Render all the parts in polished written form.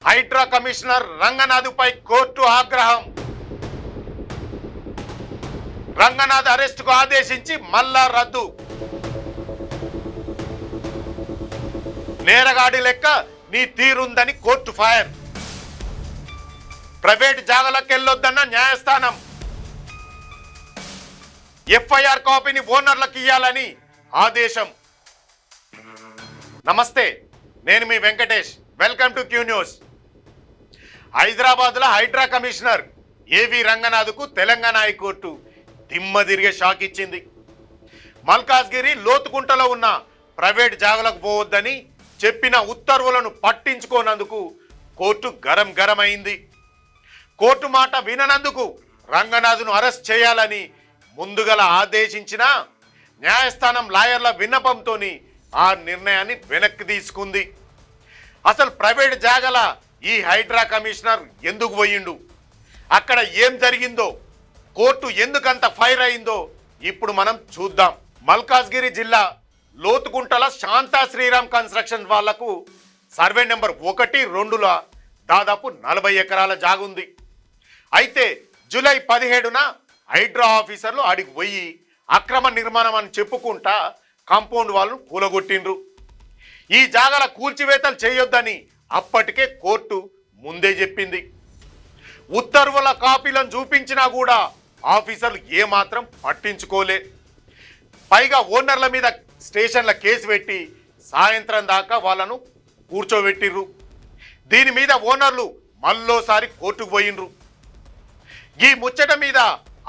Hydraa commissioner రంగనాథ్పై court ఆగ్రహం. రంగనాథ్ అరెస్టుకు ఆదేశించి మళ్ళా రద్దు. నేరగాడి లెక్క నీ తీరుందని కోర్టు ఫైర్. ప్రైవేట్ జాగలకెళ్ళొద్దన్న న్యాయస్థానం. ఎఫ్ఐఆర్ కాపీని ఓనర్లకు ఇయ్యాలని ఆదేశం. నమస్తే, నేను మీ Venkatesh. Welcome to Q news. హైదరాబాద్లో హైడ్రా కమిషనర్ ఏవి రంగనాథ్కు తెలంగాణ హైకోర్టు దిమ్మ తిరిగే షాక్ ఇచ్చింది. మల్కాజ్గిరి లోతుకుంటలో ఉన్న ప్రైవేట్ జాగలకు పోవద్దని చెప్పిన ఉత్తర్వులను పట్టించుకోనందుకు కోర్టు గరం అయింది. కోర్టు మాట విననందుకు రంగనాథ్ను అరెస్ట్ చేయాలని ముందుగల ఆదేశించిన న్యాయస్థానం లాయర్ల విన్నపంతో ఆ నిర్ణయాన్ని వెనక్కి తీసుకుంది. అసలు ప్రైవేట్ జాగల ఈ హైడ్రా కమిషనర్ ఎందుకు పోయిండు, అక్కడ ఏం జరిగిందో, కోర్టు ఎందుకంత ఫైర్ అయిందో ఇప్పుడు మనం చూద్దాం. మల్కాజ్గిరి జిల్లా లోతుకుంటల శాంతా శ్రీరామ్ కన్స్ట్రక్షన్ వాళ్లకు సర్వే నెంబర్ 1, 2లో దాదాపు 40 ఎకరాల జాగుంది. అయితే జూలై 17న హైడ్రా ఆఫీసర్లు అడిగి పోయి అక్రమ నిర్మాణం అని చెప్పుకుంటా కాంపౌండ్ వాళ్ళను కూలగొట్టిండ్రు. ఈ జాగల కూల్చివేతలు చేయొద్దని అప్పటికే కోర్టు ముందే చెప్పింది. ఉత్తర్వుల కాపీలను చూపించినా కూడా ఆఫీసర్లు ఏమాత్రం పట్టించుకోలే. పైగా ఓనర్ల మీద స్టేషన్ల కేసు పెట్టి సాయంత్రం దాకా వాళ్ళను కూర్చోబెట్టిర్రు. దీని మీద ఓనర్లు మళ్ళోసారి కోర్టుకు పోయినరు. ఈ ముచ్చట మీద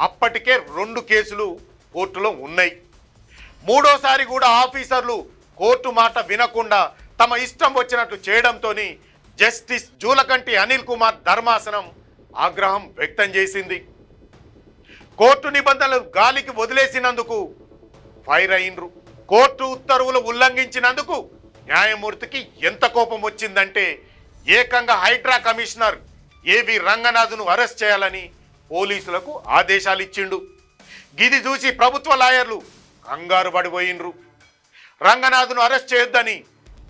అప్పటికే 2 కేసులు కోర్టులో ఉన్నాయి. మూడోసారి కూడా ఆఫీసర్లు కోర్టు మాట వినకుండా తమ ఇష్టం వచ్చినట్టు చేయడంతో జస్టిస్ జూలకంటి అనిల్ కుమార్ ధర్మాసనం ఆగ్రహం వ్యక్తం చేసింది. కోర్టు నిబంధనలు గాలికి వదిలేసినందుకు ఫైర్ అయినరు. కోర్టు ఉత్తర్వులు ఉల్లంఘించినందుకు న్యాయమూర్తికి ఎంత కోపం వచ్చిందంటే ఏకంగా హైడ్రా కమిషనర్ ఏవి రంగనాథ్ను అరెస్ట్ చేయాలని పోలీసులకు ఆదేశాలు ఇచ్చిండు. గిది చూసి ప్రభుత్వ లాయర్లు కంగారు పడిపోయినరు. రంగనాథ్ను అరెస్ట్ చేయొద్దని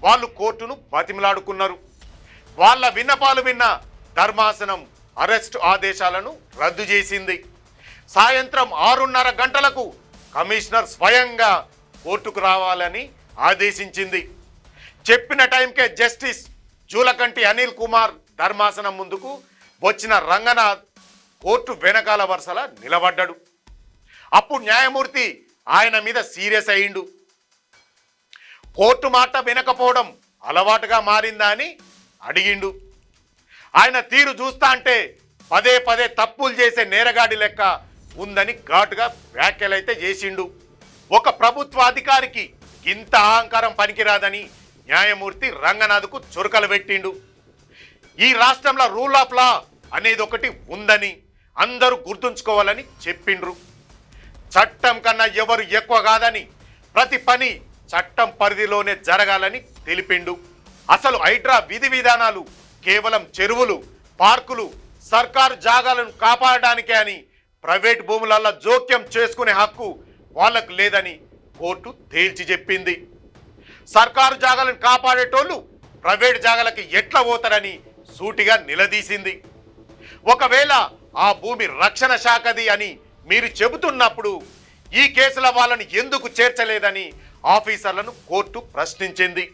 వాళ్ళు కోర్టును బతిమలాడుకున్నారు. వాళ్ళ విన్నపాలు విన్న ధర్మాసనం అరెస్టు ఆదేశాలను రద్దు చేసింది. సాయంత్రం 6:30 గంటలకు కమిషనర్ స్వయంగా కోర్టుకు రావాలని ఆదేశించింది. చెప్పిన టైంకే జస్టిస్ జూలకంటి అనిల్ కుమార్ ధర్మాసనం ముందుకు వచ్చిన రంగనాథ్ కోర్టు వెనకాల వరుసలా నిలబడ్డాడు. అప్పుడు న్యాయమూర్తి ఆయన మీద సీరియస్ అయ్యిండు. కోర్టు మాట వినకపోవడం అలవాటుగా మారిందా అని అడిగిండు. ఆయన తీరు చూస్తా అంటే పదే తప్పులు చేసే నేరగాడి లెక్క ఉందని ఘాటుగా వ్యాఖ్యలైతే చేసిండు. ఒక ప్రభుత్వ అధికారికి ఇంత అహంకారం పనికిరాదని న్యాయమూర్తి రంగనాథ్కు చురకలు పెట్టిండు. ఈ రాష్ట్రంలో రూల్ ఆఫ్ లా అనేది ఒకటి ఉందని అందరూ గుర్తుంచుకోవాలని చెప్పిండ్రు. చట్టం కన్నా ఎవరు ఎక్కువ కాదని, ప్రతి పని చట్టం పరిధిలోనే జరగాలని తెలిపిండు. అసలు హైడ్రా విధి విధానాలు కేవలం చెరువులు, పార్కులు, సర్కారు జాగాలను కాపాడడానికే అని, ప్రైవేట్ భూములలో జోక్యం చేసుకునే హక్కు వాళ్లకు లేదని కోర్టు తేల్చి చెప్పింది. సర్కారు జాగాలను కాపాడేటోళ్ళు ప్రైవేట్ జాగాలకి ఎట్లా పోతారని సూటిగా నిలదీసింది. ఒకవేళ ఆ భూమి రక్షణ శాఖది అని మీరు చెబుతున్నప్పుడు ఈ కేసుల వాళ్ళని ఎందుకు చేర్చలేదని ఆఫీసర్లను కోర్టు ప్రశ్నించింది.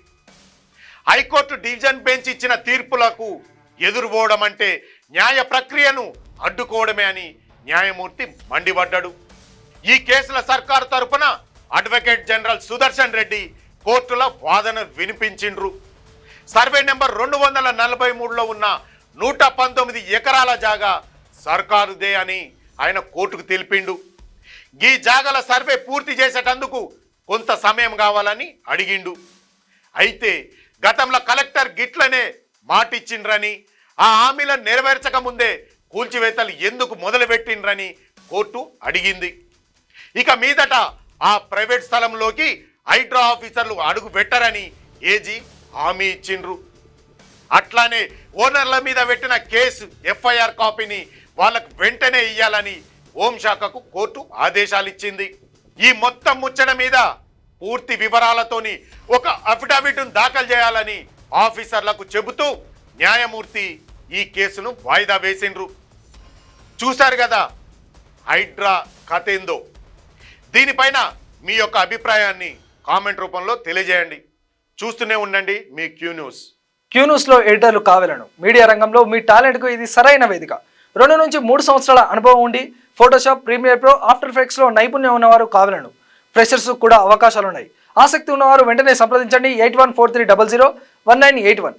హైకోర్టు డివిజన్ బెంచ్ ఇచ్చిన తీర్పులకు ఎదురుపోవడం అంటే న్యాయ ప్రక్రియను అడ్డుకోవడమే అని న్యాయమూర్తి మండిపడ్డాడు. ఈ కేసుల సర్కారు తరపున అడ్వకేట్ జనరల్ సుదర్శన్ రెడ్డి కోర్టులో వాదన వినిపించిండ్రు. సర్వే నెంబర్ 243లో ఉన్న 119 ఎకరాల జాగా సర్కారుదే అని ఆయన కోర్టుకు తెలిపిండు. ఈ జాగల సర్వే పూర్తి చేసేటందుకు కొంత సమయం కావాలని అడిగిండు. అయితే గతంలో కలెక్టర్ గిట్లనే మాటిచ్చిండ్రని, ఆ హామీలను నెరవేర్చక ముందే కూల్చివేతలు ఎందుకు మొదలుపెట్టిండ్రని కోర్టు అడిగింది. ఇక మీదట ఆ ప్రైవేట్ స్థలంలోకి హైడ్రా ఆఫీసర్లు అడుగు పెట్టరని ఏజీ హామీ ఇచ్చిండ్రు. అట్లానే ఓనర్ల మీద పెట్టిన కేసు ఎఫ్ఐఆర్ కాపీని వాళ్ళకు వెంటనే ఇయ్యాలని హోంశాఖకు కోర్టు ఆదేశాలు ఇచ్చింది. ఈ మొత్తం ముచ్చట మీద పూర్తి వివరాలతోని ఒక అఫిడవిట్ను దాఖలు చేయాలని ఆఫీసర్లకు చెబుతూ న్యాయమూర్తి ఈ కేసును వాయిదా వేసిండ్రు. చూశారు కదా హైడ్రా కథ ఏందో. దీనిపైన మీ యొక్క అభిప్రాయాన్ని కామెంట్ రూపంలో తెలియజేయండి. చూస్తూనే ఉండండి మీ క్యూ న్యూస్. క్యూ న్యూస్లో ఎడిటర్లు కావాలను మీడియా రంగంలో మీ టాలెంట్కు ఇది సరైన వేదిక. 2 నుంచి 3 సంవత్సరాల అనుభవం ఉండి ఫోటోషాప్, ప్రీమియర్ ప్రో, ఆఫ్టర్ ఎఫెక్ట్స్లో నైపుణ్యం ఉన్నవారు కావాలను. ఫ్రెషర్స్ కూడా అవకాశాలున్నాయి. ఆసక్తి ఉన్నవారు వెంటనే సంప్రదించండి 8143001981.